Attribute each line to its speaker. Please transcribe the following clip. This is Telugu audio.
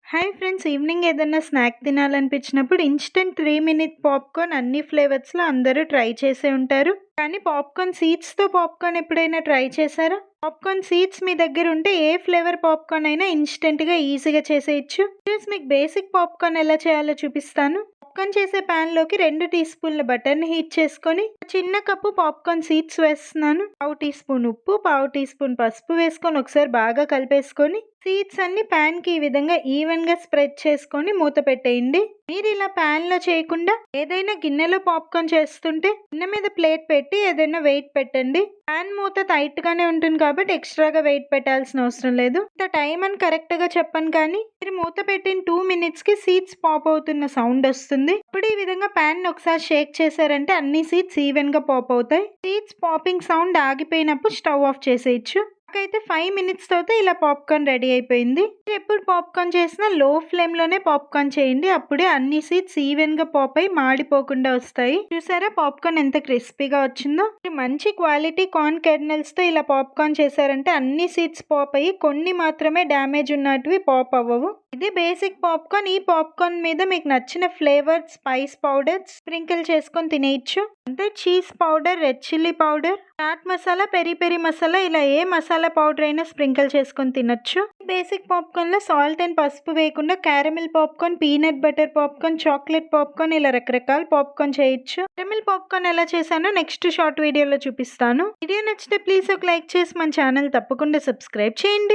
Speaker 1: హాయ్ ఫ్రెండ్స్, ఈవినింగ్ ఏదన్నా స్నాక్ తినాలనిపించినప్పుడు ఇన్‌స్టంట్ 3 మినిట్ పాప్‌కార్న్ అన్ని ఫ్లేవర్స్‌లో అందరూ ట్రై చేసే ఉంటారు. కానీ పాప్‌కార్న్ సీడ్స్‌తో పాప్‌కార్న్ ఎప్పుడైనా ట్రై చేశారా? పాప్‌కార్న్ సీడ్స్ మీ దగ్గర ఉంటే ఏ ఫ్లేవర్ పాప్‌కార్న్ అయినా ఇన్‌స్టంట్‌గా ఈజీగా చేసేయొచ్చు. ఈరోజు మీకు బేసిక్ పాప్‌కార్న్ ఎలా చేయాలో చూపిస్తాను. పాప్‌కార్న్ చేసే ప్యాన్‌లోకి 2 టీ స్పూన్ల బటర్‌ని హీట్ చేసుకొని, చిన్న కప్పు పాప్‌కార్న్ సీడ్స్ వేస్తున్నాను. పావు టీ స్పూన్ ఉప్పు, పావు టీ స్పూన్ పసుపు వేసుకొని ఒకసారి బాగా కలిపేసుకొని, సీడ్స్ అన్ని ప్యాన్‌కి ఈ విధంగా ఈవెన్‌గా స్ప్రెడ్ చేసుకొని మూత పెట్టేయండి. మీరు ఇలా ప్యాన్‌లో చేయకుండా ఏదైనా గిన్నెలో పాప్‌కార్న్ చేస్తుంటే గిన్నె మీద ప్లేట్ పెట్టి ఏదైనా వెయిట్ పెట్టండి. ప్యాన్ మూత టైట్‌గానే ఉంటుంది కాబట్టి ఎక్స్‌ట్రాగా వెయిట్ పెట్టాల్సిన అవసరం లేదు. ఇంత టైం అని కరెక్ట్‌గా చెప్పను కానీ మీరు మూత పెట్టిన 2 మినిట్స్‌కి సీడ్స్ పాప్ అవుతున్న సౌండ్ వస్తుంది. ఇప్పుడు ఈ విధంగా ప్యాన్‌ని ఒకసారి షేక్ చేశారంటే అన్ని సీడ్స్ ఈవెన్‌గా పాప్ అవుతాయి. సీడ్స్ పాపింగ్ సౌండ్ ఆగిపోయినప్పుడు స్టవ్ ఆఫ్ చేసేయొచ్చు. నాకైతే 5 మినిట్స్ తర్వాత ఇలా పాప్‌కార్న్ రెడీ అయిపోయింది. మీరు ఎప్పుడు పాప్‌కార్న్ చేసినా లో ఫ్లేమ్‌లోనే పాప్‌కార్న్ చేయండి. అప్పుడే అన్ని సీడ్స్ ఈవెన్‌గా పాప్ అయ్యి మాడిపోకుండా వస్తాయి. చూసారా పాప్‌కార్న్ ఎంత క్రిస్పీగా వచ్చిందో? మీరు మంచి క్వాలిటీ కార్న్ కెర్నెల్స్‌తో ఇలా పాప్‌కార్న్ చేశారంటే అన్ని సీడ్స్ పాప్ అయ్యి కొన్ని మాత్రమే డ్యామేజ్ ఉన్నటివి పాప్ అవ్వవు. ఇది బేసిక్ పాప్‌కార్న్. ఈ పాప్‌కార్న్ మీద మీకు నచ్చిన ఫ్లేవర్, స్పైస్ పౌడర్స్ స్ప్రింకిల్ చేసుకొని తినేయొచ్చు. అంటే cheese powder, red chilli powder, chaat masala, peri peri masala ఇలా ఏ మసాలా పౌడర్ అయినా స్ప్రింకిల్ చేసుకొని తినొచ్చు. బేసిక్ పాప్‌కార్న్‌లో సాల్ట్ అండ్ పసుపు వేయకుండా caramel popcorn, peanut butter popcorn, chocolate popcorn ఇలా రకరకాల పాప్‌కార్న్ చేయొచ్చు. క్యారమిల్ పాప్‌కార్న్ ఎలా చేశానో నెక్స్ట్ షార్ట్ వీడియోలో చూపిస్తాను. వీడియో నచ్చితే ప్లీజ్ ఒక లైక్ చేసి మన ఛానల్ తప్పకుండా సబ్స్క్రైబ్ చేయండి.